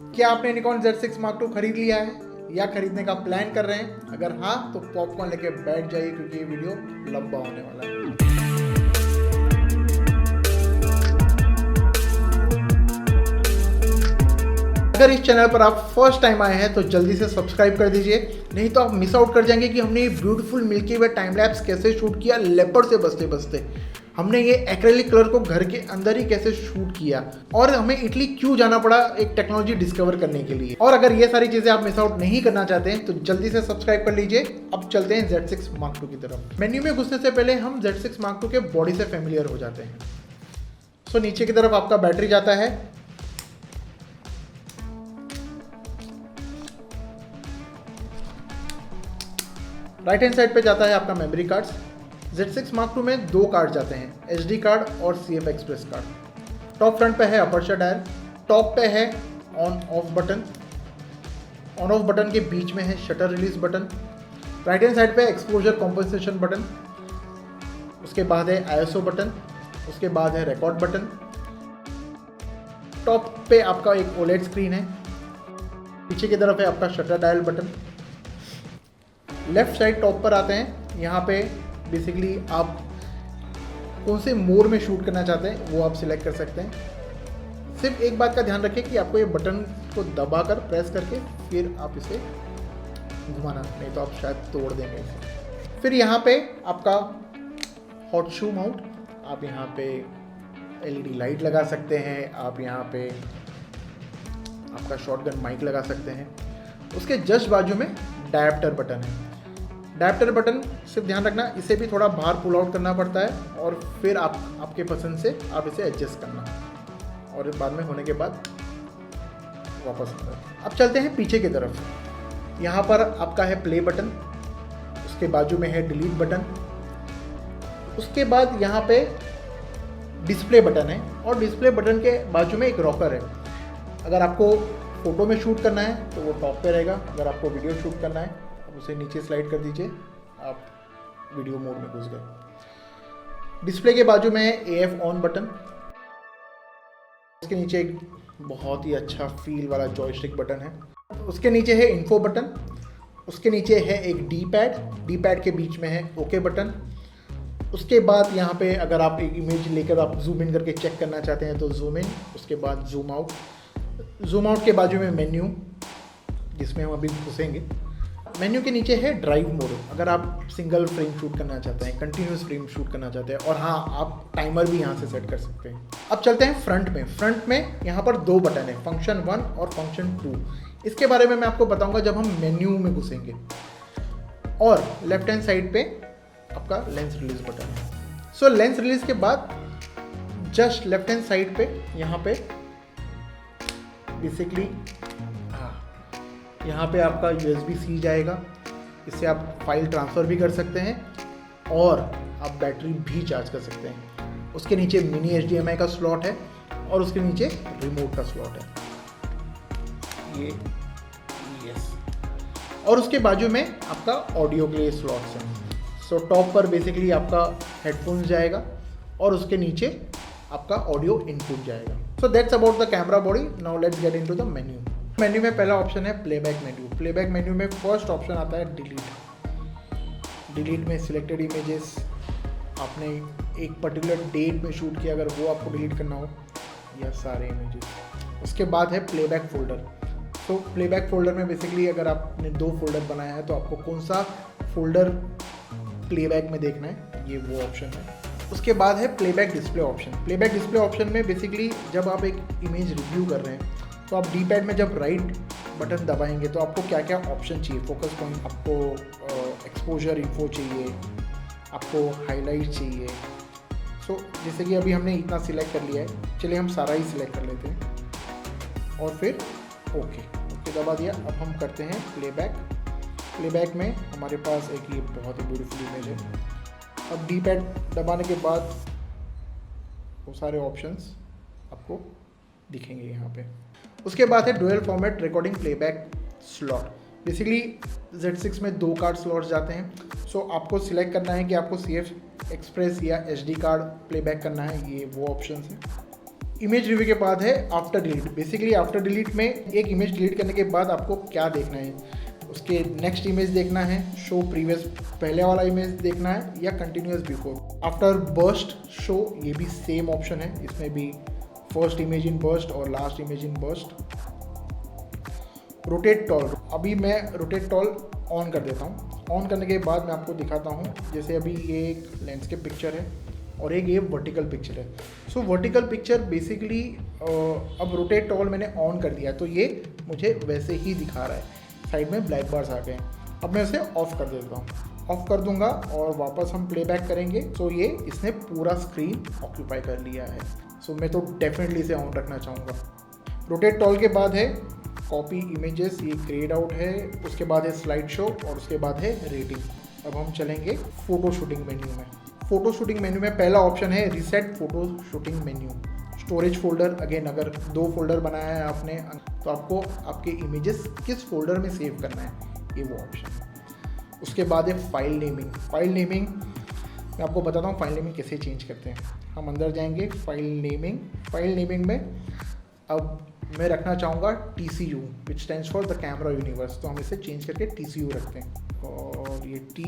क्या आपने Nikon Z6 Mark II खरीद लिया है या खरीदने का प्लान कर रहे हैं? अगर हाँ तो पॉपकॉर्न लेके बैठ जाइए क्योंकि ये वीडियो लंबा होने वाला है। अगर इस चैनल पर आप फर्स्ट टाइम आए हैं तो जल्दी से सब्सक्राइब कर दीजिए, नहीं तो आप मिस आउट कर जाएंगे कि हमने ये ब्यूटीफुल मिल्की वे टाइम लैप्स कैसे शूट किया लेपर्ड से बचते बचते। हमने ये एक्रेलिक कलर को घर के अंदर ही कैसे शूट किया और हमें इटली क्यों जाना पड़ा एक टेक्नोलॉजी डिस्कवर करने के लिए। और अगर ये सारी चीजें आप मिस आउट नहीं करना चाहते हैं तो जल्दी से सब्सक्राइब कर लीजिए। अब चलते हैं Z6 Mark II की तरफ। मेन्यू में घुसने से पहले हम Z6 Mark II के बॉडी से फेमिलियर हो जाते हैं। सो नीचे की तरफ आपका बैटरी जाता है, राइट हैंड साइड पे जाता है आपका memory cards. Z6 Mark II में दो कार्ड जाते हैं, SD कार्ड और CF express card. Top front पे है अपर्चर डायल, टॉप पे है on off button, on off button के बीच में है shutter release button, right hand side पे एक्सपोजर कॉम्पनसेशन बटन, उसके बाद है ISO बटन, उसके बाद है रिकॉर्ड बटन। टॉप पे आपका एक OLED स्क्रीन है, पीछे की तरफ है आपका shutter dial button. Left side top पर आते हैं, यहाँ पे बेसिकली आप कौन से मोड में शूट करना चाहते हैं वो आप सिलेक्ट कर सकते हैं। सिर्फ एक बात का ध्यान रखें कि आपको ये बटन को दबाकर प्रेस करके फिर आप इसे घुमाना, नहीं तो आप शायद तोड़ देंगे इसे। फिर यहाँ पे आपका हॉट शू माउंट, आप यहाँ पे LED लाइट लगा सकते हैं, आप यहाँ पे आपका शॉटगन माइक लगा सकते हैं। उसके जस्ट बाजू में डायप्टर बटन है। डायप्टर बटन सिर्फ ध्यान रखना इसे भी थोड़ा बाहर पुल आउट करना पड़ता है और फिर आपके पसंद से आप इसे एडजस्ट करना और बाद में होने के बाद वापस अंदर। अब चलते हैं पीछे की तरफ। यहाँ पर आपका है प्ले बटन, उसके बाजू में है डिलीट बटन, उसके बाद यहाँ पे डिस्प्ले बटन है और डिस्प्ले बटन के बाजू में एक रॉकर है। अगर आपको फोटो में शूट करना है तो वो टॉप पे रहेगा, अगर आपको वीडियो शूट करना है उसे नीचे स्लाइड कर दीजिए, आप वीडियो मोड में घुस गए। डिस्प्ले के बाजू में है AF ऑन बटन, उसके नीचे एक बहुत ही अच्छा फील वाला जॉयस्टिक बटन है, उसके नीचे है इन्फो बटन, उसके नीचे है एक डी पैड के बीच में है ओके बटन। उसके बाद यहाँ पे अगर आप एक इमेज लेकर आप जूम इन करके चेक करना चाहते हैं तो जूम इन, उसके बाद जूम आउट। जूम आउट के बाजू में मेन्यू जिसमें हम अभी घुसेंगे। मेन्यू के नीचे है ड्राइव मोड, अगर आप सिंगल फ्रेम शूट करना चाहते हैं, कंटिन्यूस फ्रेम शूट करना चाहते हैं, और हाँ आप टाइमर भी यहाँ से सेट कर सकते हैं। अब चलते हैं फ्रंट में। फ्रंट में यहाँ पर दो बटन है, फंक्शन 1 और फंक्शन 2। इसके बारे में मैं आपको बताऊंगा जब हम मेन्यू में घुसेंगे। और लेफ्ट हैंड साइड पे आपका लेंस रिलीज बटन है। सो लेंस रिलीज के बाद जस्ट लेफ्ट हैंड साइड पे यहाँ पे बेसिकली यहाँ पे आपका USB-C जाएगा, इससे आप फाइल ट्रांसफ़र भी कर सकते हैं और आप बैटरी भी चार्ज कर सकते हैं। उसके नीचे मिनी HDMI का स्लॉट है और उसके नीचे रिमोट का स्लॉट है ये यस। और उसके बाजू में आपका ऑडियो के लिए स्लॉट्स हैं। सो टॉप पर बेसिकली आपका हेडफोन्स जाएगा और उसके नीचे आपका ऑडियो इनपुट जाएगा। So that's about the camera body. Now let's get into the menu. Menu में पहला ऑप्शन है प्लेबैक मेन्यू। प्लेबैक मेन्यू में फर्स्ट ऑप्शन आता है डिलीट। डिलीट में सिलेक्टेड इमेजेस, आपने एक पर्टिकुलर डेट में शूट किया अगर वो आपको डिलीट करना हो, या सारे इमेजेस। उसके बाद है प्लेबैक फोल्डर। तो प्लेबैक फोल्डर में बेसिकली अगर आपने 2 फोल्डर बनाया है तो आपको कौन सा फोल्डर प्लेबैक में देखना है, ये वो ऑप्शन है। उसके बाद है playback display option. Playback display option में बेसिकली जब आप एक इमेज रिव्यू कर रहे हैं तो आप डी पैड में जब राइट बटन दबाएंगे तो आपको क्या क्या ऑप्शन चाहिए, फोकस पॉइंट, आपको एक्सपोजर इन्फो चाहिए, आपको हाईलाइट चाहिए। सो जैसे कि अभी हमने इतना सिलेक्ट कर लिया है, चलिए हम सारा ही सिलेक्ट कर लेते हैं और फिर ओके दबा दिया। अब हम करते हैं प्लेबैक। प्लेबैक में हमारे पास एक ये बहुत ही ब्यूटीफुल इमेज है। अब डी पैड दबाने के बाद वो सारे ऑप्शंस आपको दिखेंगे यहाँ पे। उसके बाद है dual format recording playback slot. Basically Z6 में 2 कार्ड स्लॉट्स जाते हैं। सो आपको सिलेक्ट करना है कि आपको CF एक्सप्रेस या SD कार्ड प्लेबैक करना है, ये वो ऑप्शन है। इमेज रिव्यू के बाद है after delete. Basically after delete में एक इमेज डिलीट करने के बाद आपको क्या देखना है, उसके नेक्स्ट इमेज देखना है, शो प्रीवियस पहले वाला इमेज देखना है, या continuous before. After burst show, ये भी सेम ऑप्शन है, इसमें भी फर्स्ट इमेज इन बर्स्ट और last image in burst. Rotate tall, अभी मैं रोटेट टॉल ऑन कर देता हूँ। ऑन करने के बाद मैं आपको दिखाता हूँ, जैसे अभी ये एक लैंडस्केप पिक्चर है और एक ये वर्टिकल पिक्चर है। सो वर्टिकल पिक्चर बेसिकली अब रोटेट टॉल मैंने ऑन कर दिया तो ये मुझे वैसे ही दिखा रहा है, साइड में ब्लैक बार्स आ गए हैं। अब मैं इसे ऑफ कर देता हूँ, ऑफ कर दूंगा और वापस हम प्लेबैक करेंगे। सो ये इसने पूरा स्क्रीन ऑक्यूपाई कर लिया है। सो मैं तो डेफिनेटली इसे ऑन रखना चाहूँगा। रोटेट टॉल के बाद है कॉपी इमेजेस, ये ग्रेड आउट है। उसके बाद है स्लाइड शो और उसके बाद है रेटिंग। अब हम चलेंगे फोटो शूटिंग मेन्यू में। फोटो शूटिंग मेन्यू में पहला ऑप्शन है reset photo shooting menu. Storage folder, again अगर 2 फोल्डर बनाया है आपने तो आपको आपके इमेजेस किस फोल्डर में सेव करना है, ये वो ऑप्शन है। उसके बाद है फाइल नेमिंग। फाइल नेमिंग मैं आपको बताता हूँ फाइल नेमिंग कैसे चेंज करते हैं। हम अंदर जाएंगे फाइल नेमिंग। फाइल नेमिंग में अब मैं रखना चाहूँगा TCU, which stands for the camera universe. तो हम इसे चेंज करके TCU रखते हैं, और ये T,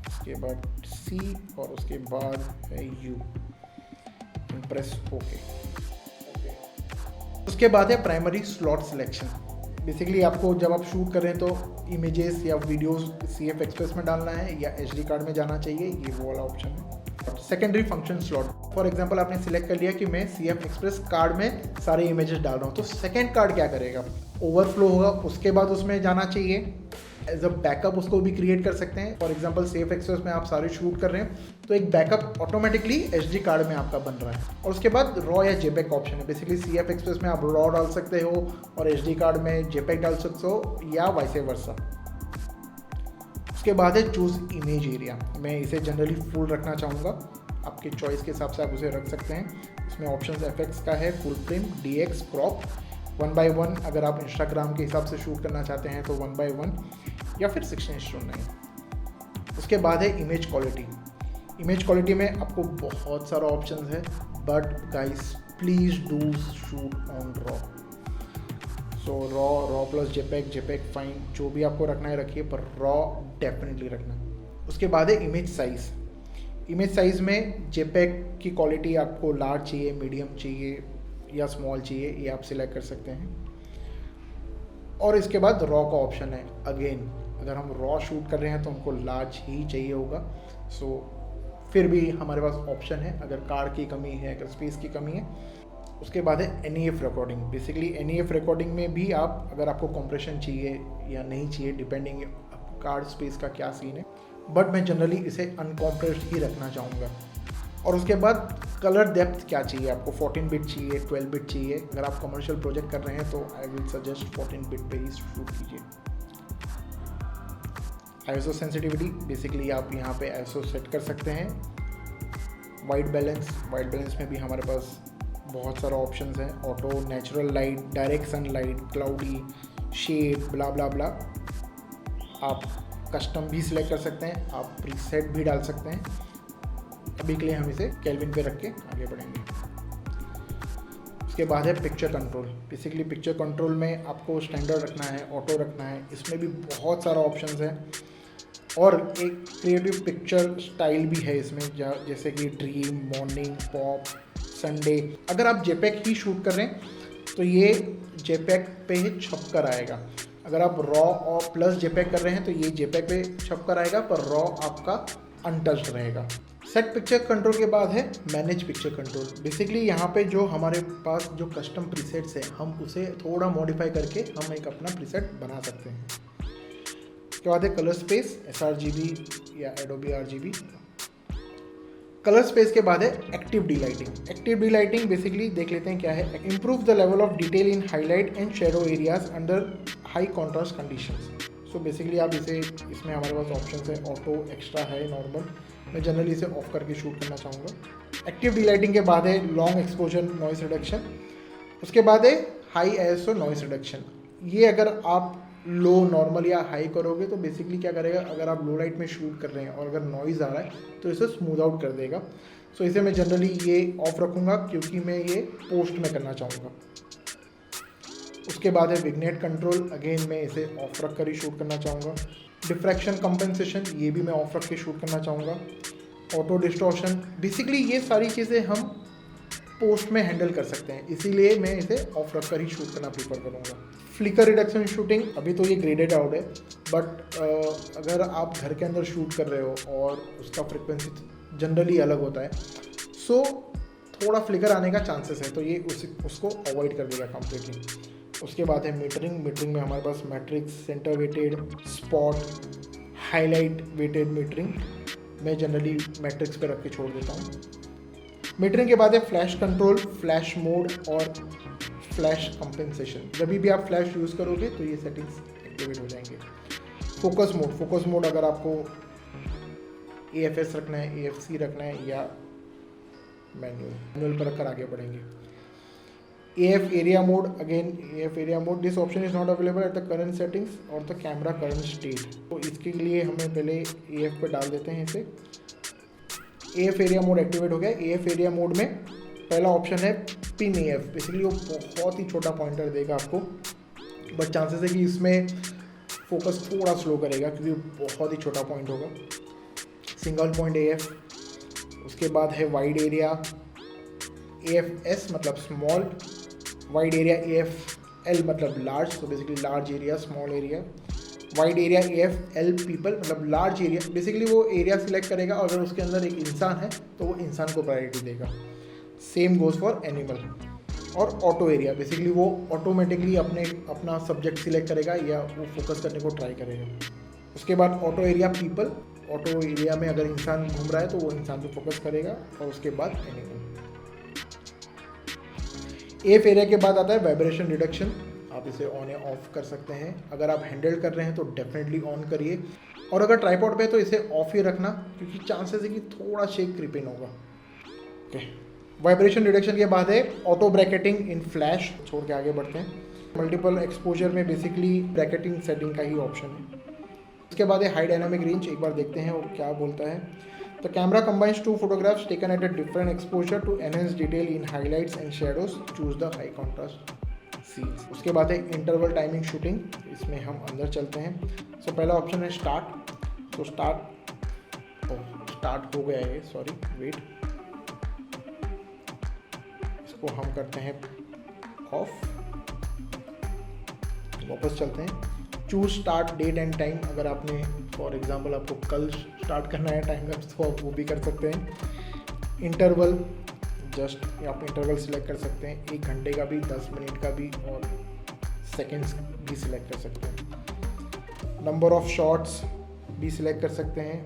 उसके बाद C और उसके बाद है U। Press okay. उसके बाद है प्राइमरी स्लॉट सिलेक्शन। बेसिकली आपको जब आप शूट कर रहे हैं तो इमेजेस या वीडियोस CF एक्सप्रेस में डालना है या SD कार्ड में जाना चाहिए, ये वो वाला ऑप्शन है। Secondary function slot, for example आपने सिलेक्ट कर लिया कि मैं CF एक्सप्रेस कार्ड में सारे इमेजेस डाल रहा हूँ, तो सेकेंड कार्ड क्या करेगा, ओवरफ्लो होगा, उसके बाद उसमें जाना चाहिए। एज अ बैकअप उसको भी क्रिएट कर सकते हैं। फॉर एग्जांपल CF एक्सप्रेस में आप सारे शूट कर रहे हैं तो एक बैकअप ऑटोमेटिकली SD कार्ड में आपका बन रहा है। और उसके बाद रॉ या JPEG का ऑप्शन है। बेसिकली CF एक्सप्रेस में आप रॉ डाल सकते हो और SD कार्ड में JPEG डाल सकते हो, या वाइस वर्सा। उसके बाद है चूज़ इमेज एरिया। मैं इसे जनरली फुल रखना चाहूँगा, आपके चॉइस के हिसाब से आप उसे रख सकते हैं। इसमें ऑप्शन FX का है, फुल फ्रेम, DX, क्रॉप, 1:1। अगर आप इंस्टाग्राम के हिसाब से शूट करना चाहते हैं तो 1:1 या फिर 16:9। उसके बाद है इमेज क्वालिटी। इमेज क्वालिटी में आपको बहुत सारा ऑप्शन है, but guys please do shoot on raw. So raw plus JPEG fine, जो भी आपको रखना है रखिए, पर रॉ डेफिनेटली रखना। उसके बाद है इमेज साइज़। इमेज साइज़ में JPEG की क्वालिटी आपको लार्ज चाहिए, मीडियम चाहिए या स्मॉल चाहिए, ये आप सिलेक्ट कर सकते हैं। और इसके बाद रॉ का ऑप्शन है। अगेन अगर हम रॉ शूट कर रहे हैं तो हमको लार्ज ही चाहिए होगा। सो फिर भी हमारे पास ऑप्शन है, अगर कार्ड की कमी है, अगर स्पेस की कमी है। उसके बाद है NEF recording. Basically NEF recording में भी आप, अगर आपको कंप्रेशन चाहिए या नहीं चाहिए, डिपेंडिंग कार्ड स्पेस का क्या सीन है, बट मैं जनरली इसे अनकॉम्प्रेस्ड ही रखना चाहूँगा। और उसके बाद कलर डेप्थ क्या चाहिए आपको, 14 बिट चाहिए, 12 बिट चाहिए। अगर आप कमर्शियल प्रोजेक्ट कर रहे हैं तो आई विल सजेस्ट 14 बिट पे ही शूट कीजिए। ISO सेंसिटिविटी, बेसिकली आप यहाँ पे ISO सेट कर सकते हैं। वाइट बैलेंस में भी हमारे पास बहुत सारा ऑप्शंस हैं, auto, natural light, direct sunlight, cloudy, shade, blah blah blah. आप कस्टम भी सिलेक्ट कर सकते हैं, आप प्रीसेट भी डाल सकते हैं। अभी के लिए हम इसे केल्विन पे रख के आगे बढ़ेंगे। उसके बाद है picture control. Basically picture control में आपको स्टैंडर्ड रखना है, ऑटो रखना है, इसमें भी बहुत सारा ऑप्शंस है। और एक क्रिएटिव पिक्चर स्टाइल भी है इसमें, जैसे कि ड्रीम, मॉर्निंग, पॉप, संडे। अगर आप JPEG ही शूट कर रहे हैं तो ये JPEG पे ही छप कर आएगा। अगर आप रॉ और प्लस JPEG कर रहे हैं तो ये JPEG पे छप कर आएगा, पर रॉ आपका अनटच्ड रहेगा। सेट पिक्चर कंट्रोल के बाद है मैनेज पिक्चर कंट्रोल। बेसिकली यहाँ पे जो हमारे पास जो कस्टम प्रीसेट्स हैं, हम उसे थोड़ा मॉडिफाई करके हम एक अपना प्रीसेट बना सकते हैं। उसके बाद है कलर स्पेस, sRGB या Adobe RGB। कलर स्पेस के बाद है एक्टिव डीलाइटिंग। एक्टिव डीलाइटिंग बेसिकली देख लेते हैं क्या है। Improve the level of detail in highlight and shadow areas under high contrast conditions. So basically आप इसमें हमारे पास ऑप्शन है, ऑटो, एक्स्ट्रा है, नॉर्मल। मैं जनरली इसे ऑफ करके शूट करना चाहूँगा। एक्टिव डीलाइटिंग के बाद है लॉन्ग एक्सपोजर नॉइस रिडक्शन। उसके बाद है हाई ISO नॉइस रिडक्शन। ये अगर आप लो, नॉर्मल या हाई करोगे तो बेसिकली क्या करेगा, अगर आप लो लाइट में शूट कर रहे हैं और अगर नॉइज़ आ रहा है तो इसे स्मूथ आउट कर देगा। सो इसे मैं जनरली ये ऑफ रखूँगा क्योंकि मैं ये पोस्ट में करना चाहूँगा। उसके बाद है विग्नेट कंट्रोल, अगेन मैं इसे ऑफ रख कर ही शूट करना चाहूँगा। डिफ्रैक्शन कंपेंसेशन ये भी मैं ऑफ रख के शूट करना चाहूँगा। ऑटो डिस्टॉर्शन, बेसिकली ये सारी चीज़ें हम पोस्ट में हैंडल कर सकते हैं, इसीलिए मैं इसे ऑफ रख कर ही शूट करना प्रीफर करूँगा। फ्लिकर रिडक्शन शूटिंग, अभी तो ये ग्रेडेड आउट है, बट अगर आप घर के अंदर शूट कर रहे हो और उसका फ्रिक्वेंसी जनरली अलग होता है, सो थोड़ा फ्लिकर आने का चांसेस है, तो ये उसको अवॉइड कर देगा कम्प्लीटली। उसके बाद है मीटरिंग। मीटरिंग में हमारे पास matrix, centre weighted, spot, highlight weighted metering मैं जनरली मैट्रिक्स पे रख के छोड़ देता हूँ। मीटरिंग के बाद है फ्लैश कंट्रोल, फ्लैश मोड और फ्लैश कंपेंसेशन। जब भी आप फ्लैश यूज़ करोगे तो ये सेटिंग्स एक्टिवेट हो जाएंगे। फोकस मोड, फोकस मोड अगर आपको AFS रखना है, AFC रखना है या मैनुअल पर रखकर आगे बढ़ेंगे। AF area mode, again AF area mode, this option is not available at the current settings और द कैमरा करंट स्टेट। तो इसके लिए हमें पहले AF पे डाल देते हैं इसे। AF एरिया मोड एक्टिवेट हो गया। AF एरिया मोड में पहला ऑप्शन है पिन AF, बेसिकली वो बहुत ही छोटा पॉइंटर देगा आपको, बट चांसेस है कि इसमें फोकस थोड़ा स्लो करेगा क्योंकि बहुत ही छोटा पॉइंट होगा। सिंगल पॉइंट AF, उसके बाद है वाइड एरिया AFS मतलब स्मॉल, वाइड एरिया AFL मतलब लार्ज, तो basically large area, small area. Wide area AFL people मतलब लार्ज एरिया, बेसिकली वो एरिया सिलेक्ट करेगा, अगर उसके अंदर एक इंसान है तो वो इंसान को प्रायोरिटी देगा। Same goes for animal. और ऑटो एरिया, बेसिकली वो ऑटोमेटिकली अपना सब्जेक्ट सिलेक्ट करेगा या वो फोकस करने को ट्राई करेगा। उसके बाद auto area people, auto area में अगर इंसान घूम रहा है तो वो इंसान पे फोकस करेगा। और उसके बाद एनिमल। AF एरिया के बाद आता है वाइब्रेशन रिडक्शन, आप इसे ऑन या ऑफ कर सकते हैं। अगर आप हैंडल कर रहे हैं तो डेफिनेटली ऑन करिए, और अगर ट्राइपॉड पे है तो इसे ऑफ ही रखना क्योंकि चांसेस है कि थोड़ा शेक क्रिपिंग होगा। ओके, वाइब्रेशन रिडक्शन के बाद है ऑटो ब्रैकेटिंग इन फ्लैश, छोड़ के आगे बढ़ते हैं। मल्टीपल एक्सपोजर में बेसिकली ब्रैकेटिंग सेटिंग का ही ऑप्शन है। उसके बाद है हाई डायनामिक रेंज, एक बार देखते हैं वो क्या बोलता है। The camera combines two photographs taken at a different exposure to enhance detail in highlights and shadows. Choose the high contrast scenes. उसके बाद है इंटरवल टाइमिंग शूटिंग, इसमें हम अंदर चलते हैं। सो पहला ऑप्शन है स्टार्ट, तो स्टार्ट हो गया है, सॉरी वेट, इसको हम करते हैं ऑफ। वापस चलते हैं। Choose start date and time, अगर आपने फॉर एग्जांपल आपको कल स्टार्ट करना है टाइम लैप्स तो आप वो भी कर सकते हैं। इंटरवल, जस्ट आप इंटरवल सिलेक्ट कर सकते हैं, 1 घंटे का भी, 10 मिनट का भी, और सेकेंड्स भी सिलेक्ट कर सकते हैं। नंबर ऑफ शॉट्स भी सिलेक्ट कर सकते हैं।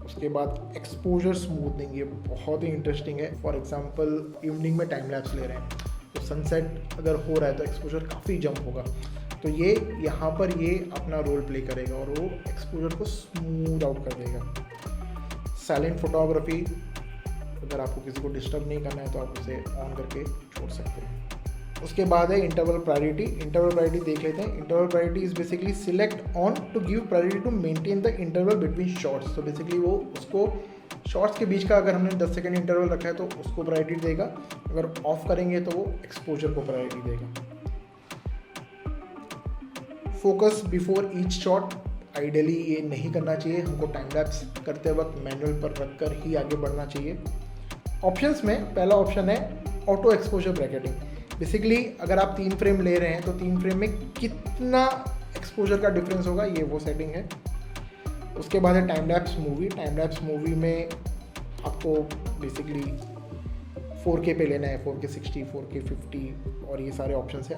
उसके बाद एक्सपोजर स्मूथनिंग, ये बहुत ही इंटरेस्टिंग है। फॉर एग्जांपल इवनिंग में टाइम लैप्स ले रहे हैं तो सनसेट अगर हो रहा है तो एक्सपोजर काफ़ी जंप होगा, तो ये यहाँ पर ये अपना रोल प्ले करेगा और वो एक्सपोजर को स्मूथ आउट कर देगा। साइलेंट फोटोग्राफी, अगर आपको किसी को डिस्टर्ब नहीं करना है तो आप उसे ऑन करके छोड़ सकते हैं। उसके बाद है इंटरवल प्रायोरिटी। इंटरवल प्रायोरिटी देख लेते हैं। Interval priority is basically select on to give priority to maintain the interval between shots, तो बेसिकली वो उसको शॉट्स के बीच का अगर हमने 10 सेकेंड इंटरवल रखा है तो उसको प्रायोरिटी देगा, अगर ऑफ करेंगे तो वो एक्सपोजर को प्रायोरिटी देगा। Focus before each shot, ideally ये नहीं करना चाहिए, हमको टाइम लैप्स करते वक्त मैनुअल पर रखकर ही आगे बढ़ना चाहिए। ऑप्शंस में पहला ऑप्शन है ऑटो एक्सपोजर ब्रैकेटिंग, बेसिकली अगर आप 3 फ्रेम ले रहे हैं तो 3 फ्रेम में कितना एक्सपोजर का डिफरेंस होगा, ये वो सेटिंग है। उसके बाद है time lapse movie. Time lapse movie में आपको बेसिकली 4K पे लेना है, 4K 60, 4K 50 और ये सारे ऑप्शंस है,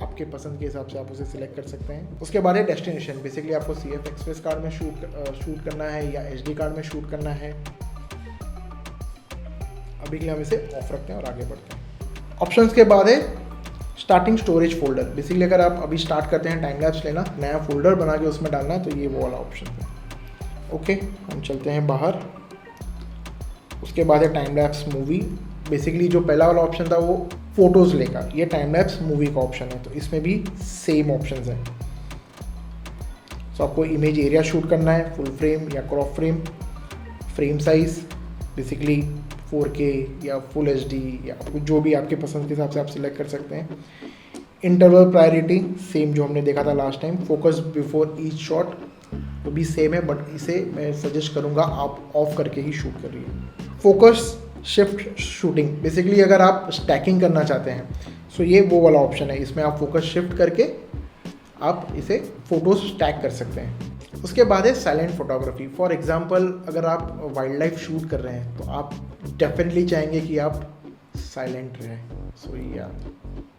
आपके पसंद के हिसाब से आप उसे सिलेक्ट कर सकते हैं। उसके बाद है डेस्टिनेशन, बेसिकली आपको CF एक्सप्रेस कार्ड में शूट करना है या HD कार्ड में शूट करना है। अभी के लिए हम इसे ऑफ रखते हैं और आगे बढ़ते हैं। ऑप्शंस के बाद है स्टार्टिंग स्टोरेज फोल्डर, बेसिकली अगर आप अभी स्टार्ट करते हैं टाइम लैप्स लेना, नया फोल्डर बना के उसमें डालना है, तो ये वो वाला ऑप्शन है। ओके, हम चलते हैं बाहर। उसके बाद है टाइम लैप्स मूवी, बेसिकली जो पहला वाला ऑप्शन था वो फोटोज़ लेगा, ये टाइम लैप्स मूवी का ऑप्शन है, तो इसमें भी सेम ऑप्शंस हैं। सो आपको इमेज एरिया शूट करना है, फुल फ्रेम या crop frame, frame size basically 4K या फुल HD या जो भी आपके पसंद के हिसाब से आप सिलेक्ट कर सकते हैं। इंटरवल प्रायोरिटी सेम जो हमने देखा था last time. Focus before each shot वो भी सेम है, बट इसे मैं सजेस्ट करूँगा आप ऑफ करके ही शूट करिए। फोकस शिफ्ट शूटिंग बेसिकली अगर आप स्टैकिंग करना चाहते हैं सो ये वो वाला ऑप्शन है, इसमें आप फोकस शिफ्ट करके आप इसे फ़ोटोज स्टैक कर सकते हैं। उसके बाद है साइलेंट फोटोग्राफी। फॉर एग्जांपल अगर आप वाइल्ड लाइफ शूट कर रहे हैं तो आप डेफिनेटली चाहेंगे कि आप साइलेंट रहें। सो या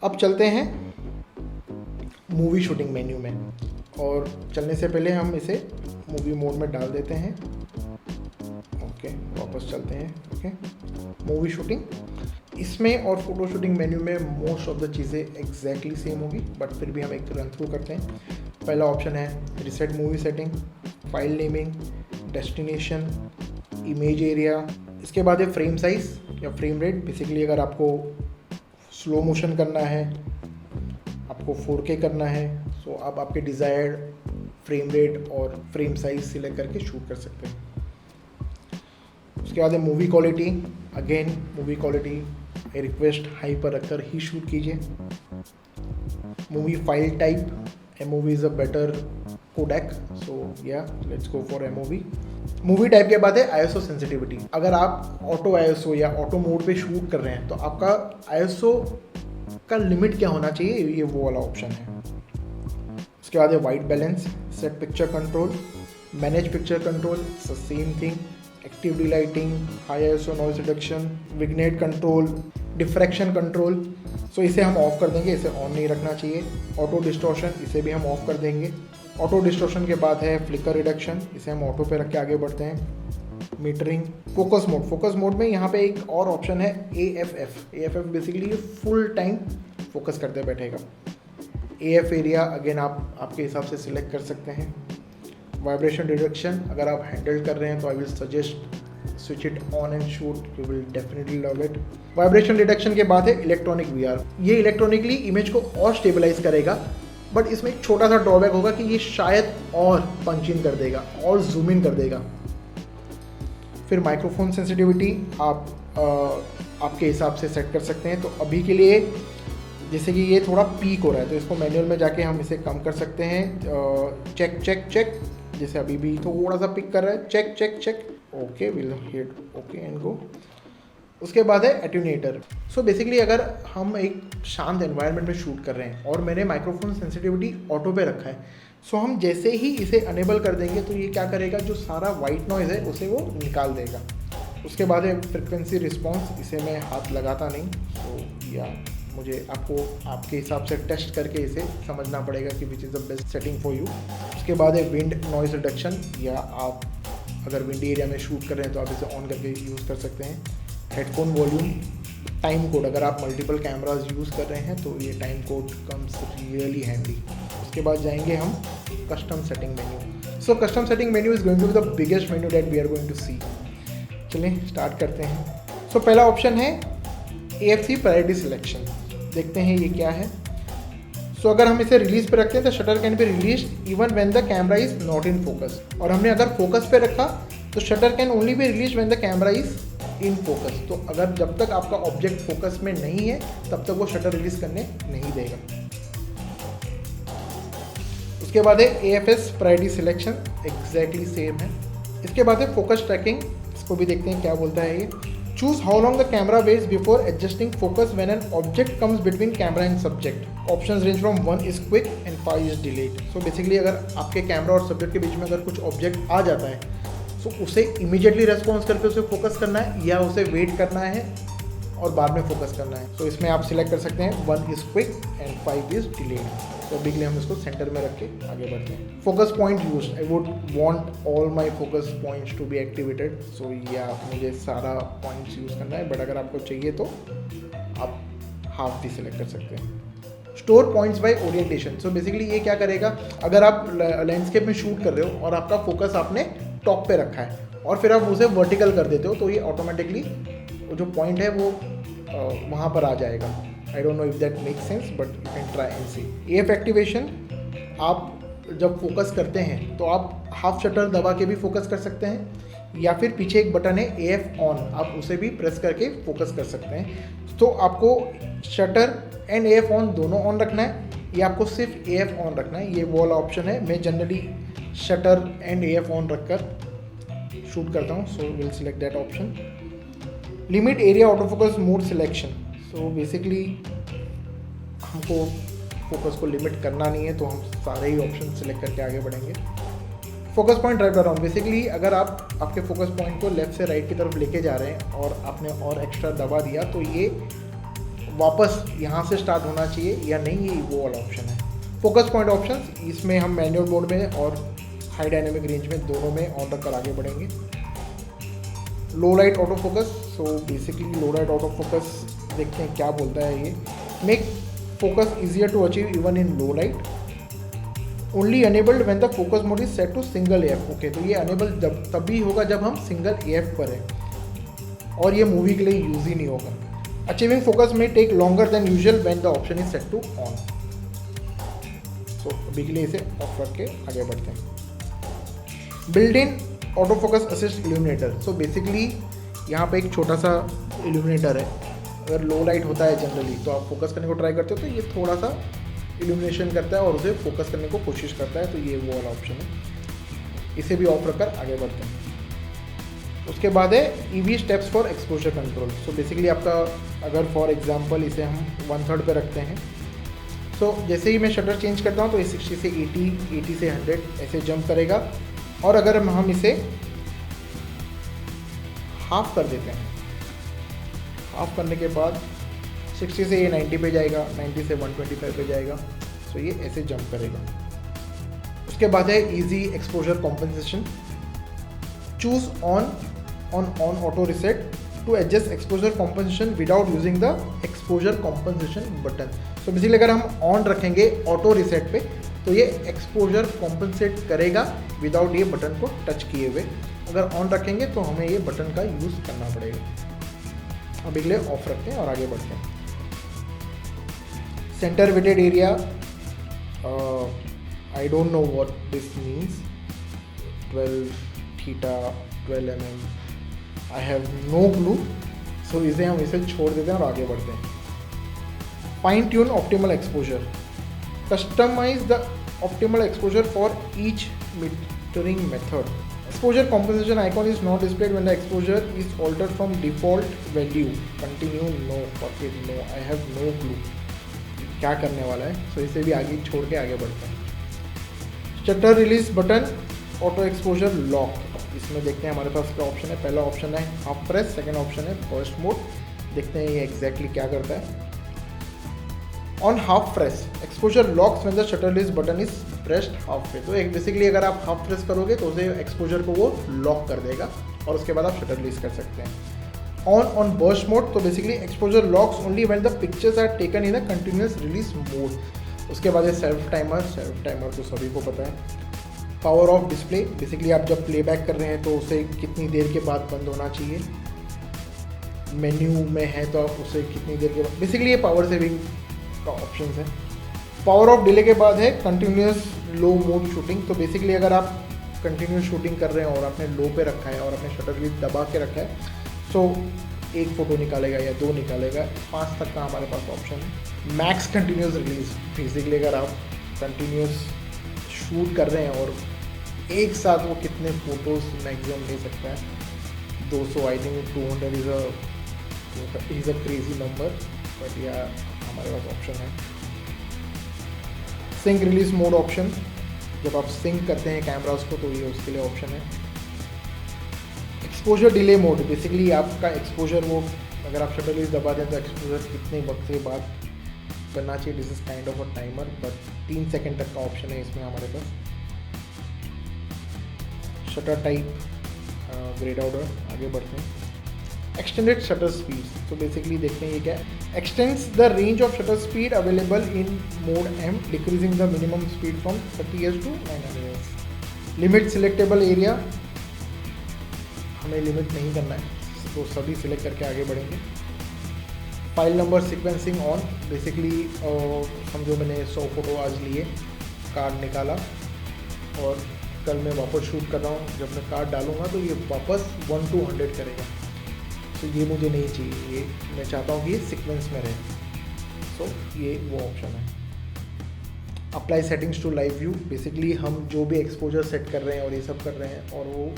अब चलते हैं मूवी शूटिंग मेन्यू में, और चलने से पहले हम इसे मूवी मोड में डाल देते हैं। ओके वापस चलते हैं। ओके मूवी शूटिंग इसमें और फोटो शूटिंग मेन्यू में मोस्ट ऑफ द चीज़ें एग्जैक्टली सेम होगी, बट फिर भी हम एक रन थ्रू करते हैं। पहला ऑप्शन है reset movie setting, file naming, destination, image area. इसके बाद है फ्रेम साइज या फ्रेम रेट। बेसिकली अगर आपको स्लो मोशन करना है, आपको 4K करना है, सो आप आपके डिज़ायर्ड फ्रेम रेट और फ्रेम साइज सिलेक्ट करके शूट कर सकते हैं। उसके बाद है movie quality. Again movie quality request high पर रखकर ही शूट कीजिए। Movie file type MOV is a better codec, so yeah let's go for MOV। Movie type के बाद है ISO सेंसिटिविटी। अगर आप ऑटो ISO या ऑटो मोड पे शूट कर रहे हैं तो आपका ISO का लिमिट क्या होना चाहिए, ये वो वाला ऑप्शन है। उसके बाद है white balance, set picture control, manage picture control, same thing, active D lighting, high ISO noise reduction, vignette control, diffraction control. So इसे हम ऑफ कर देंगे, इसे ऑन नहीं रखना चाहिए। ऑटो डिस्टॉर्शन इसे भी हम ऑफ कर देंगे। ऑटो डिस्टॉर्शन के बाद है फ्लिकर रिडक्शन, इसे हम ऑटो पे रख के आगे बढ़ते हैं। Metering, focus mode. Focus mode में यहाँ पे एक और ऑप्शन है AFF basically full time focus करते बैठेगा। AF एरिया अगेन आप आपके हिसाब से सिलेक्ट कर सकते हैं। वाइब्रेशन रिडक्शन अगर आप हैंडल कर रहे हैं तो I will suggest switch it on and shoot, you will definitely love it. Vibration reduction के बाद है इलेक्ट्रॉनिक VR। ये इलेक्ट्रॉनिकली इमेज को और स्टेबलाइज करेगा, बट इसमें एक छोटा सा ड्रॉबैक होगा कि ये शायद और पंच इन कर देगा और जूम इन कर देगा। फिर माइक्रोफोन सेंसिटिविटी आप आपके हिसाब से सेट कर सकते हैं। तो अभी के लिए जैसे कि ये थोड़ा पीक हो रहा है तो इसको मैनुअल में जाके हम इसे कम कर सकते हैं। चेक चेक चेक, जैसे अभी भी थोड़ा सा पिक कर रहा है, check check check, okay will hit okay and go. उसके बाद है एट्यूनेटर। सो बेसिकली अगर हम एक शांत एनवायरनमेंट में शूट कर रहे हैं और मैंने माइक्रोफोन सेंसिटिविटी ऑटो पे रखा है, सो हम जैसे ही इसे अनेबल कर देंगे तो ये क्या करेगा, जो सारा वाइट नॉइज़ है उसे वो निकाल देगा। उसके बाद है फ्रिक्वेंसी रिस्पॉन्स, इसे मैं हाथ लगाता नहीं, तो या मुझे आपको आपके हिसाब से टेस्ट करके इसे समझना पड़ेगा कि which is the best setting for you. उसके बाद है विंड नॉइज़ रिडक्शन, या आप अगर विंडी एरिया में शूट कर रहे हैं तो आप इसे ऑन करके यूज़ कर सकते हैं। हेडफोन वॉल्यूम, टाइम कोड, अगर आप मल्टीपल कैमराज यूज़ कर रहे हैं तो ये time code comes really handy. उसके बाद जाएंगे हम custom setting menu. So custom setting menu is going to be the biggest menu that we are going to see. चलिए स्टार्ट करते हैं। सो पहला ऑप्शन है AFC प्रायोरिटी सिलेक्शन। देखते हैं ये क्या है। सो अगर हम इसे रिलीज पे रखते हैं तो shutter can be release even when the camera is not in focus, और हमने अगर फोकस पे रखा तो shutter can only be release when the camera is in focus. तो अगर जब तक आपका ऑब्जेक्ट फोकस में नहीं है तब तक वो शटर रिलीज करने नहीं देगा। उसके बाद है AFS priority selection, exactly same है। इसके बाद है फोकस ट्रैकिंग, इसको भी देखते हैं क्या बोलता है ये। Choose how long the camera waits before adjusting focus when an object comes between camera and subject. Options range from 1 is quick and 5 is delayed. So basically अगर आपके कैमरा और सब्जेक्ट के बीच में अगर कुछ ऑब्जेक्ट आ जाता है तो उसे इमीडिएटली रेस्पॉन्स करके उसे फोकस करना है या उसे वेट करना है और बाद में फोकस करना है। तो इसमें आप सिलेक्ट कर सकते हैं 1 is quick and 5 is delayed. तो अभी के लिए हम इसको सेंटर में रख के आगे बढ़ते हैं। Focus point use, I would want all my focus points to be activated. So yeah मुझे सारा पॉइंट्स यूज़ करना है, बट अगर आपको चाहिए तो आप हाफ भी सिलेक्ट कर सकते हैं। Store points by orientation. So basically ये क्या करेगा, अगर आप लैंडस्केप में शूट कर रहे हो और आपका फोकस आपने टॉप पे रखा है और फिर आप उसे वर्टिकल कर देते हो तो ये ऑटोमेटिकली जो पॉइंट है वो वहाँ पर आ जाएगा। I don't know if that makes sense, but you can try and see. AF activation, आप जब फोकस करते हैं तो आप हाफ शटर दबा के भी फोकस कर सकते हैं या फिर पीछे एक बटन है AF ऑन, आप उसे भी प्रेस करके फोकस कर सकते हैं। तो आपको शटर एंड AF ऑन दोनों ऑन रखना है या आपको सिर्फ AF ऑन रखना है, ये वो वाला ऑप्शन है। मैं generally shutter and AF on रखकर शूट करता हूँ, so will select that option. Limit area auto focus mode selection, so basically हमको फोकस को लिमिट करना नहीं है, तो हम सारे ही ऑप्शन सिलेक्ट करके आगे बढ़ेंगे। Focus point drive around, basically अगर आप आपके फोकस पॉइंट को लेफ्ट से राइट की तरफ लेके जा रहे हैं और आपने और एक्स्ट्रा दबा दिया तो ये वापस यहाँ से स्टार्ट होना चाहिए या नहीं, ये वो वाला ऑप्शन है। फोकस पॉइंट ऑप्शन, इसमें हम मैनुअल मोड में और हाई डायनेमिक रेंज में दोनों में ऑन रखकर आगे बढ़ेंगे। Low light auto focus, so basically low light auto focus देखते हैं क्या बोलता है ये। Make focus easier to achieve even in low light, only enabled when the focus mode is set to single AF। Okay, तो ये enable तभी होगा जब हम सिंगल AF पर हैं और ये मूवी के लिए यूज ही नहीं होगा। अचीविंग फोकस में take longer than usual when the option is set to on. So अभी के लिए इसे ऑफ रख के आगे बढ़ते हैं। Build in auto focus assist illuminator, so basically यहाँ पे एक छोटा सा इल्यूमिनेटर है। अगर लो लाइट होता है जनरली तो आप फोकस करने को ट्राई करते हो तो ये थोड़ा सा इल्यूमिनेशन करता है और उसे फोकस करने को कोशिश करता है, तो ये वो वाला ऑप्शन है। इसे भी ऑफ रखकर आगे बढ़ते हैं। उसके बाद है EV steps for exposure control, so basically आपका अगर फॉर एग्जांपल इसे हम 1/3 पे रखते हैं, सो जैसे ही मैं शटर चेंज करता हूँ तो ये 60 से 80, 80 से 100 ऐसे जंप करेगा। और अगर हम इसे हाफ कर देते हैं, हाफ करने के बाद 60 से ये 90 पे जाएगा, 90 से 125 पे जाएगा, सो ये ऐसे जंप करेगा। उसके बाद है easy exposure compensation, choose on auto reset to adjust exposure compensation without using the exposure compensation button. So basically अगर हम ऑन रखेंगे ऑटो रिसेट पे तो ये एक्सपोजर कॉम्पनसेट करेगा विदाउट ये बटन को टच किए हुए। अगर ऑन रखेंगे तो हमें ये बटन का यूज़ करना पड़ेगा। अभी के लिए ऑफ रखते हैं और आगे बढ़ते हैं। Centre weighted area, I don't know what this means, 12 theta 12 mm, I have no clue, so इसे हम इसे छोड़ देते हैं और आगे बढ़ते हैं। Fine tune optimal exposure, customise the optimal exposure for each metering method. Exposure compensation icon is not displayed when the exposure is altered from default value. Continue, no, forget, no, I have no clue क्या करने वाला है, सो इसे भी आगे छोड़ के आगे बढ़ते हैं। Shutter release button, auto exposure lock, इसमें देखते हैं हमारे पास क्या ऑप्शन है। पहला ऑप्शन है हाफ प्रेस, सेकेंड ऑप्शन है बर्स्ट मोड। देखते हैं ये एग्जैक्टली क्या करता है। On half press exposure locks when the shutter release button is pressed half way, तो एक बेसिकली अगर आप हाफ प्रेस करोगे तो उसे एक्सपोजर को वो लॉक कर देगा और उसके बाद आप शटर रिलीज कर सकते हैं। ऑन बर्स्ट मोड, तो basically exposure locks only when the pictures are taken in a continuous release mode. उसके बाद है सेल्फ टाइमर तो सभी को पता है। पावर ऑफ डिस्प्ले, बेसिकली आप जब प्लेबैक कर रहे हैं तो उसे कितनी देर के बाद बंद होना चाहिए। मेन्यू में है तो आप उसे कितनी देर के बाद, बेसिकली ये पावर सेविंग का ऑप्शन है। पावर ऑफ डिले के बाद है कंटिन्यूस लो मोड शूटिंग, तो बेसिकली अगर आप कंटिन्यूस शूटिंग कर रहे हैं और आपने लो पे रखा है और आपने शटर भी दबा के रखा है, तो 1 फोटो निकालेगा या 2 निकालेगा, 5 तक का हमारे पास ऑप्शन है। मैक्स कंटिन्यूस रिलीज, बेसिकली अगर आप कंटिन्यूस शूट कर रहे हैं और एक साथ वो कितने फोटोज मैक्सिमम ले सकता है, 200, I think 200 is a crazy number, but या हमारे पास ऑप्शन है। सिंक रिलीज मोड ऑप्शन, जब आप सिंक करते हैं कैमरास को तो ये उसके लिए ऑप्शन है। एक्सपोजर डिले मोड, बेसिकली आपका एक्सपोजर वो अगर आप शटर रिलीज दबा दें तो एक्सपोजर कितने वक्त के बाद करना चाहिए, this is kind of a timer, but 3 second तक का ऑप्शन है इसमें हमारे पास। शटर टाइप ग्रेड ऑर्डर, आगे बढ़ते हैं। एक्सटेंडेड शटर स्पीड, तो बेसिकली देखते हैं ये क्या है। X tends the range of shutter speed available in mode M, decreasing the minimum speed from 30 Hz to 900 Hz। Limit selectable area, हमें लिमिट नहीं करना है, तो सभी सिलेक्ट करके आगे बढ़ेंगे। File number sequencing on, basically समझो मैंने 100 फोटो आज लिए, कार्ड निकाला और कल मैं वापस शूट कर रहा हूँ, जब मैं कार्ड डालूंगा तो ये वापस 1 to 100 करेगा। तो ये मुझे नहीं चाहिए, ये मैं चाहता हूँ कि ये सीक्वेंस में रहे। सो ये वो ऑप्शन है। Apply settings to live view, basically हम जो भी एक्सपोजर सेट कर रहे हैं और ये सब कर रहे हैं और वो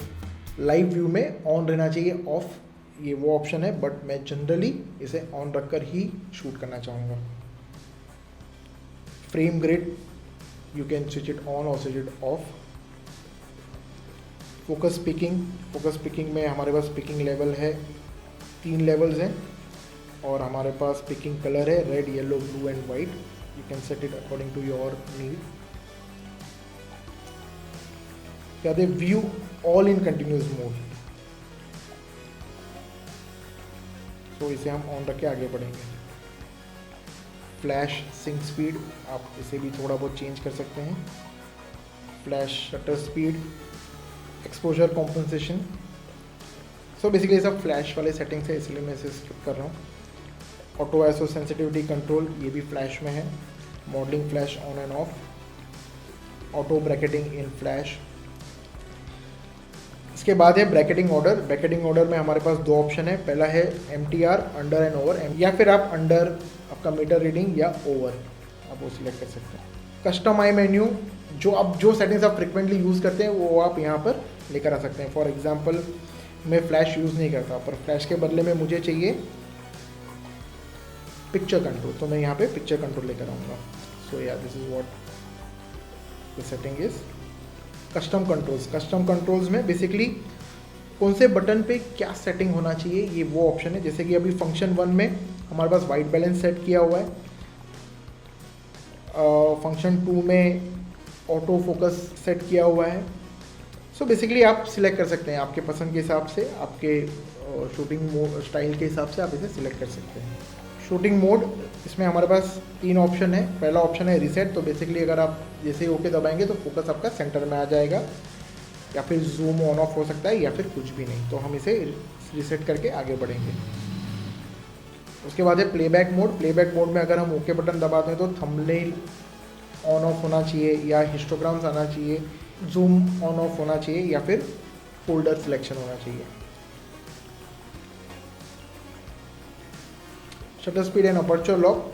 लाइव व्यू में ऑन रहना चाहिए, ऑफ ये वो ऑप्शन है, बट मैं जनरली इसे ऑन रखकर ही शूट करना चाहूँगा। Frame grid, you can switch it on और switch it off. Focus peaking में हमारे पास पिकिंग लेवल है, 3 लेवल्स हैं, और हमारे पास पिकिंग कलर है red, yellow, blue and white. You can set it according to your need. कहते हैं view all in continuous mode, तो इसे हम ऑन रख के आगे बढ़ेंगे। फ्लैश सिंक स्पीड, आप इसे भी थोड़ा बहुत चेंज कर सकते हैं। Flash shutter speed, exposure compensation. So basically सब फ्लैश वाले सेटिंग्स है, इसलिए मैं इसे स्किप कर रहा हूँ। ऑटो आईएसओ सेंसिटिविटी कंट्रोल, ये भी फ्लैश में है। Modelling flash on end of. Auto bracketing in flash. इसके बाद है ब्रैकेटिंग ऑर्डर। ब्रैकेटिंग ऑर्डर में हमारे पास 2 ऑप्शन है, पहला है MTR अंडर एंड ओवर, या फिर आप अंडर आपका मीटर रीडिंग या ओवर आप वो सिलेक्ट कर सकते हैं। कस्टम आई मेन्यू, जो सेटिंग्स आप फ्रिक्वेंटली यूज़ करते हैं वो आप यहाँ पर लेकर आ सकते हैं। फॉर एग्जांपल मैं फ्लैश यूज़ नहीं करता, पर फ्लैश के बदले में मुझे चाहिए पिक्चर कंट्रोल, तो मैं यहाँ पे पिक्चर कंट्रोल लेकर आऊँगा। सो या this is what the setting is. Custom controls में बेसिकली कौन से बटन पे क्या सेटिंग होना चाहिए, ये वो ऑप्शन है। जैसे कि अभी फंक्शन 1 में हमारे पास वाइट बैलेंस सेट किया हुआ है, फंक्शन 2 में ऑटो फोकस सेट किया हुआ है। सो बेसिकली आप सिलेक्ट कर सकते हैं आपके पसंद के हिसाब से, आपके शूटिंग स्टाइल के हिसाब से आप इसे सिलेक्ट कर सकते हैं। शूटिंग मोड, इसमें हमारे पास 3 ऑप्शन है। पहला ऑप्शन है रिसेट, तो बेसिकली अगर आप जैसे ही ओके दबाएंगे तो फोकस आपका सेंटर में आ जाएगा, या फिर जूम ऑन ऑफ हो सकता है, या फिर कुछ भी नहीं, तो हम इसे रिसेट करके आगे बढ़ेंगे। उसके बाद है प्लेबैक मोड। प्लेबैक मोड में अगर हम ओके बटन दबाते हैं तो थंबनेल ऑन ऑफ होना चाहिए, या हिस्टोग्राम्स आना चाहिए, जूम ऑन ऑफ होना चाहिए, या फिर फोल्डर सिलेक्शन होना चाहिए। Shutter speed and aperture lock.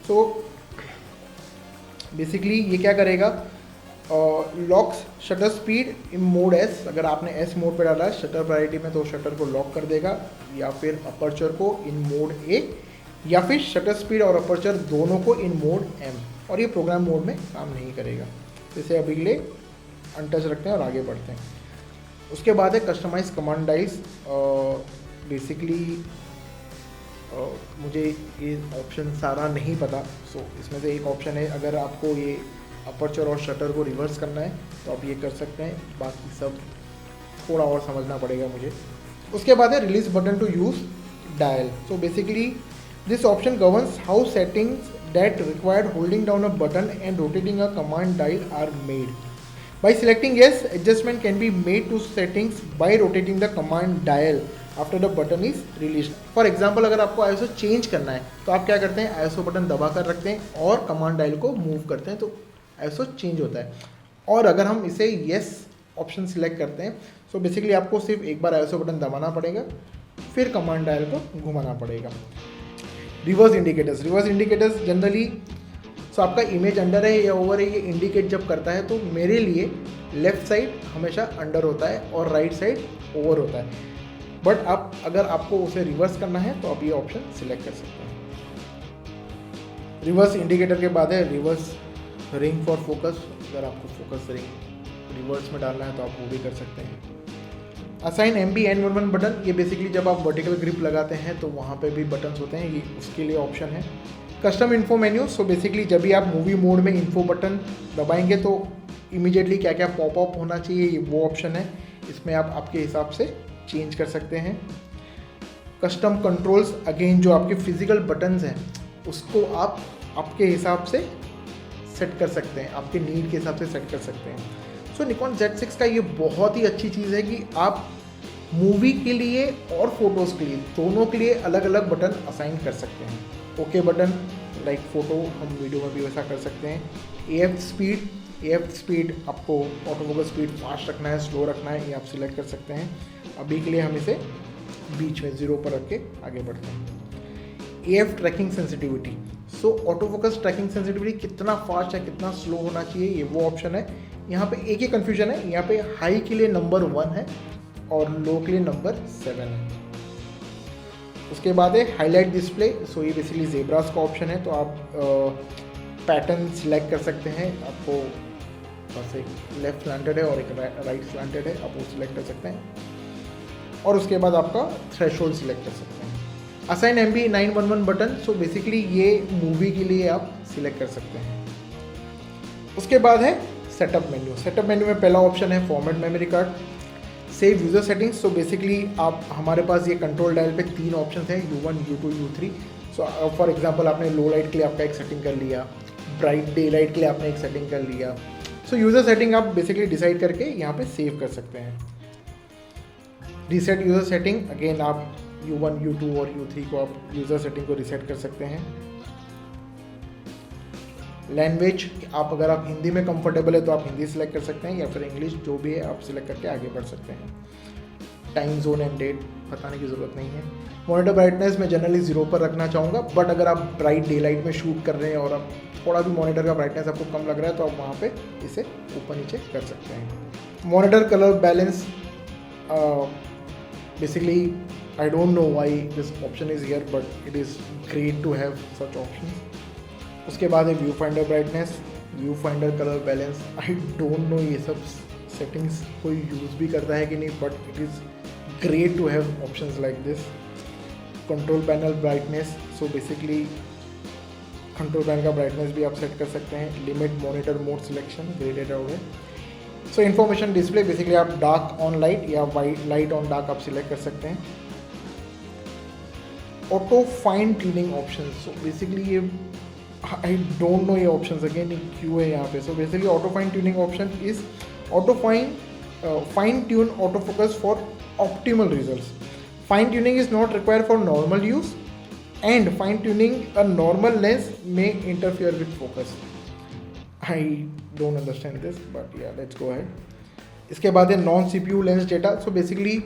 So basically ये क्या करेगा, locks shutter speed in mode S. अगर आपने एस मोड पे डाला है शटर प्रायोरिटी में, तो शटर को लॉक कर देगा, या फिर अपर्चर को इन मोड ए, या फिर शटर स्पीड और अपर्चर दोनों को इन मोड एम, और ये प्रोग्राम मोड में काम नहीं करेगा। इसे अभी के लिए अनटच रखते हैं और आगे बढ़ते हैं। उसके बाद है कस्टमाइज कमांड डाइल्स। बेसिकली मुझे ये ऑप्शन सारा नहीं पता, सो इसमें से एक ऑप्शन है, अगर आपको ये अपर्चर और शटर को रिवर्स करना है तो आप ये कर सकते हैं, बाकी सब थोड़ा और समझना पड़ेगा मुझे। उसके बाद है release button to use dial. So basically this option governs how settings that required holding down a button and rotating a command dial are made. By selecting yes, adjustment can be made to settings by rotating the command dial after the button is released. For example, अगर आपको ISO change करना है तो आप क्या करते हैं, ISO button दबा कर रखते हैं और कमांड डायल को मूव करते हैं, तो ISO चेंज होता है। और अगर हम इसे yes ऑप्शन सिलेक्ट करते हैं, सो बेसिकली आपको सिर्फ एक बार ISO बटन दबाना पड़ेगा, फिर कमांड डायल को घुमाना पड़ेगा। रिवर्स इंडिकेटर्स जनरली तो आपका इमेज अंडर है या ओवर है, ये इंडिकेट जब करता है, तो मेरे लिए लेफ़्ट साइड हमेशा अंडर होता है और राइट साइड ओवर होता है। बट आप अगर आपको उसे रिवर्स करना है तो आप ये ऑप्शन सिलेक्ट कर सकते हैं। रिवर्स इंडिकेटर के बाद है रिवर्स रिंग फॉर फोकस। अगर आपको फोकस रिंग रिवर्स में डालना है तो आप वो भी कर सकते हैं। असाइन MB N11 बटन, ये बेसिकली जब आप वर्टिकल ग्रिप लगाते हैं तो वहाँ पे भी बटन्स होते हैं, ये उसके लिए ऑप्शन है। Custom info menu, so basically जब भी आप मूवी मोड में इन्फो बटन दबाएंगे तो इमीडिएटली क्या क्या पॉपअप होना चाहिए, ये वो ऑप्शन है, इसमें आप आपके हिसाब से चेंज कर सकते हैं। कस्टम कंट्रोल्स, अगेन जो आपके फिजिकल बटन्स हैं उसको आप आपके हिसाब से सेट कर सकते हैं, आपके नीड के हिसाब से सेट कर सकते हैं। सो निकॉन Z6 का ये बहुत ही अच्छी चीज़ है कि आप मूवी के लिए और फोटोज़ के लिए दोनों के लिए अलग अलग बटन असाइन कर सकते हैं। ओके बटन लाइक फ़ोटो, हम वीडियो में भी वैसा कर सकते हैं। AF स्पीड, AF स्पीड, आपको ऑटो फोकस स्पीड फास्ट रखना है, स्लो रखना है, ये आप सिलेक्ट कर सकते हैं। अभी के लिए हम इसे बीच में 0 पर रख के आगे बढ़ते हैं। AF ट्रैकिंग सेंसिटिविटी, सो ऑटो फोकस ट्रैकिंग सेंसिटिविटी कितना फास्ट है, कितना स्लो होना चाहिए, ये वो ऑप्शन है। यहाँ पे एक ही कन्फ्यूजन है, यहाँ पे हाई के लिए नंबर 1 है और लो के लिए नंबर 7 है। उसके बाद है हाईलाइट डिस्प्ले, सो ये बेसिकली जेब्रास का ऑप्शन है, तो आप पैटर्न सिलेक्ट कर सकते हैं। आपको बस एक लेफ्ट स्लैंटेड है और एक राइट स्लैंटेड है, आप वो सिलेक्ट कर सकते हैं। और उसके बाद आपका थ्रेशोल्ड सिलेक्ट कर सकते हैं। Assign MB 911 button, so basically ये मूवी के लिए आप सिलेक्ट कर सकते हैं। उसके बाद है सेटअप मेन्यू। सेटअप मेन्यू में पहला ऑप्शन है format memory card, save user settings. So basically आप हमारे पास ये कंट्रोल डायल पे 3 ऑप्शन हैं, U1, U2, U3। So for example आपने लो लाइट के लिए आपका एक सेटिंग कर लिया, ब्राइट डे लाइट के लिए आपने एक सेटिंग कर लिया। सो यूज़र सेटिंग आप बेसिकली डिसाइड करके यहाँ पे सेव कर सकते हैं। रीसेट यूज़र सेटिंग, अगेन आप U1, U2 और U3 को आप यूज़र सेटिंग को रीसेट कर सकते हैं। लैंग्वेज, आप अगर आप हिंदी में कंफर्टेबल है तो आप हिंदी सेलेक्ट कर सकते हैं, या फिर इंग्लिश जो भी है आप सिलेक्ट करके आगे बढ़ सकते हैं। टाइम जोन एंड डेट बताने की ज़रूरत नहीं है। मॉनिटर ब्राइटनेस मैं जनरली 0 पर रखना चाहूँगा, बट अगर आप ब्राइट डे लाइट में शूट कर रहे हैं और आप थोड़ा भी मॉनिटर का ब्राइटनेस आपको कम लग रहा है तो आप वहाँ पे इसे ऊपर नीचे कर सकते हैं। Monitor colour balance, basically I don't know why this option is here, but it is great to have such option. उसके बाद है viewfinder brightness, viewfinder colour balance. I don't know ये सब सेटिंग्स कोई use भी करता है कि नहीं, but it is great to have options like this. Control panel brightness, so basically control panel का ब्राइटनेस भी आप सेट कर सकते हैं। Limit monitor mode selection, graded हो गए। सो इन्फॉर्मेशन डिस्प्ले, बेसिकली आप डार्क ऑन लाइट या वाइट लाइट ऑन डार्क आप सिलेक्ट कर सकते हैं। Auto fine tuning option, so basically ये आई डोंट नो ये ऑप्शन अगेन क्यों है यहाँ पे। सो basically auto fine tuning option is auto fine tune auto focus for optimal results. Fine tuning is not required for normal use and fine tuning a normal lens may interfere with focus. I don't understand this, but yeah let's go ahead. इसके बाद है non CPU lens data. So basically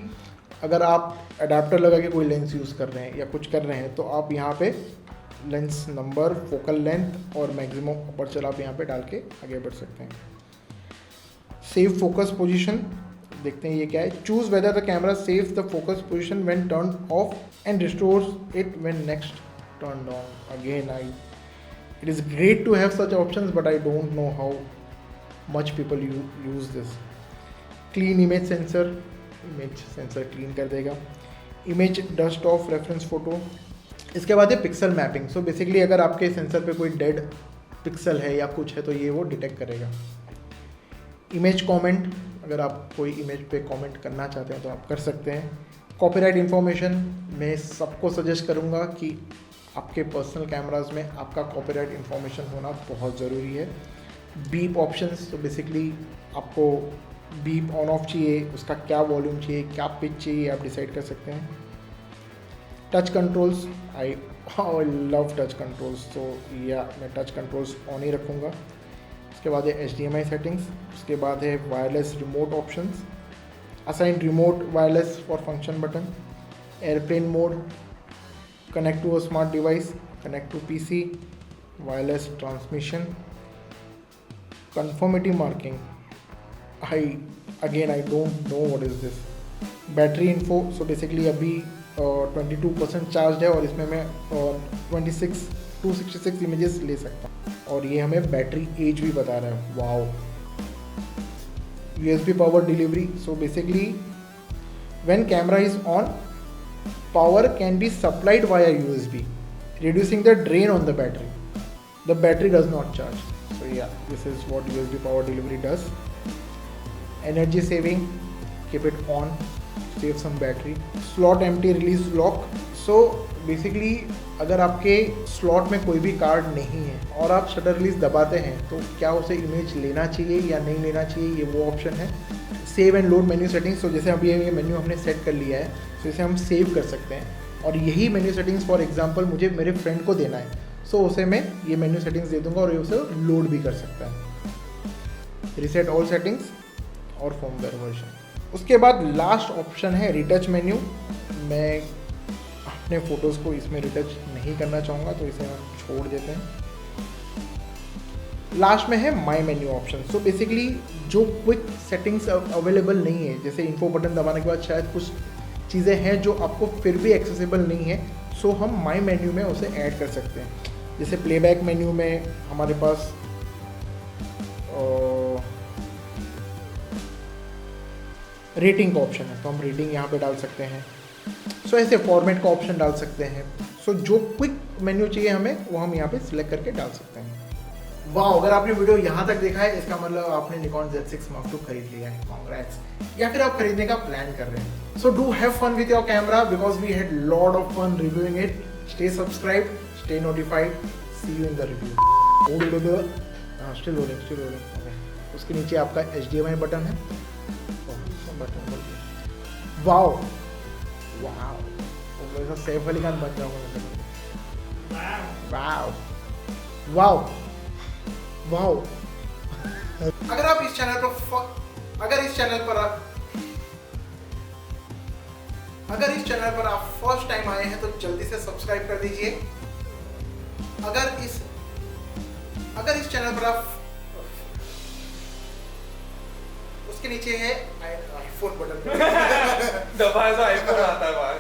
अगर आप adapter लगा के कोई lens use कर रहे हैं या कुछ कर रहे हैं तो आप यहाँ पे लेंस नंबर, फोकल लेंथ और मैक्सिमम अपर्चर आप यहाँ पे डाल के आगे बढ़ सकते हैं। सेव फोकस पोजीशन, देखते हैं ये क्या है। Choose whether the camera saves the focus position when turn off and restores it when next turn on. Again it is great to have such options, but I don't know how much people use this. Clean image sensor, image sensor clean कर देगा। Image dust off reference photo. इसके बाद है pixel mapping. सो basically अगर आपके sensor पे कोई dead pixel है या कुछ है तो ये वो डिटेक्ट करेगा। इमेज कमेंट, अगर आप कोई इमेज पे कमेंट करना चाहते हैं तो आप कर सकते हैं। कॉपीराइट इन्फॉर्मेशन, मैं सबको सजेस्ट करूँगा कि आपके पर्सनल कैमराज में आपका कॉपीराइट इन्फॉर्मेशन होना बहुत ज़रूरी है। बीप ऑप्शंस, तो बेसिकली आपको बीप ऑन ऑफ चाहिए, उसका क्या वॉल्यूम चाहिए, क्या पिच चाहिए, आप डिसाइड कर सकते हैं। Touch controls, I love touch controls, तो या मैं टच कंट्रोल्स ऑन ही रखूँगा। उसके बाद है HDMI सेटिंग्स। उसके बाद है wireless remote options, assign remote wireless for function button, airplane mode, connect to a smart device, connect to PC, wireless transmission, conformity marking. I don't know what is this. Battery info, so basically अभी 22% charge है और इसमें मैं 266 images ले सकता हूँ, और ये हमें बैटरी एज भी बता रहा है। Wow. USB power delivery, so basically when camera is on, power can be supplied via USB, reducing the drain on the battery. The battery does not charge. So yeah, this is what USB power delivery does. Energy saving, keep it on, save some battery. Slot empty release lock. So basically अगर आपके slot में कोई भी card नहीं है और आप shutter release दबाते हैं तो क्या उसे इमेज लेना चाहिए या नहीं लेना चाहिए, ये वो ऑप्शन है। Save and load menu settings, तो जैसे अभी ये मेन्यू हमने सेट कर लिया है तो इसे हम सेव कर सकते हैं, और यही मेन्यू सेटिंग्स फॉर एग्जांपल मुझे मेरे फ्रेंड को देना है, सो उसे मैं ये मेन्यू सेटिंग्स दे दूंगा और ये उसे लोड भी कर सकता है। रीसेट ऑल सेटिंग्स और फर्मवेयर वर्जन। उसके बाद लास्ट ऑप्शन है रिटच मेन्यू। मैं अपने फ़ोटोज़ को इसमें रिटच नहीं करना चाहूँगा तो इसे हम छोड़ देते हैं। लास्ट में है माई मेन्यू ऑप्शन। सो बेसिकली जो क्विक सेटिंग्स अवेलेबल नहीं है, जैसे इन्फो बटन दबाने के बाद शायद कुछ चीज़ें हैं जो आपको फिर भी एक्सेसिबल नहीं है, सो हम माई मेन्यू में उसे ऐड कर सकते हैं। जैसे प्लेबैक मेन्यू में हमारे पास रेटिंग का ऑप्शन है, तो हम रेटिंग यहाँ पे डाल सकते हैं। सो ऐसे फॉर्मेट का ऑप्शन डाल सकते हैं। सो जो क्विक मेन्यू चाहिए हमें वो हम यहाँ पे सिलेक्ट करके डाल सकते हैं। वाह, अगर आपने वीडियो यहाँ तक देखा है इसका मतलब आपने निकॉन Z6 Mark II खरीद लिया है, कॉन्ग्रेट्स। या फिर आप खरीदने का प्लान कर रहे हैं। So do have fun with your camera because we had lot of fun reviewing it. Stay subscribe, stay notified, see you in the review. Still rolling. उसके नीचे आपका HDMI बटन है। वाओ वाओ, वैसा सैफ अली खान बन जाऊंगा। Wow wow wow. अगर आप इस चैनल पर आप फर्स्ट टाइम आए हैं तो जल्दी से सब्सक्राइब कर दीजिए। अगर इस चैनल पर आप, उसके नीचे है आईफोन बटन दबाए तो आईफोन आता है बाहर।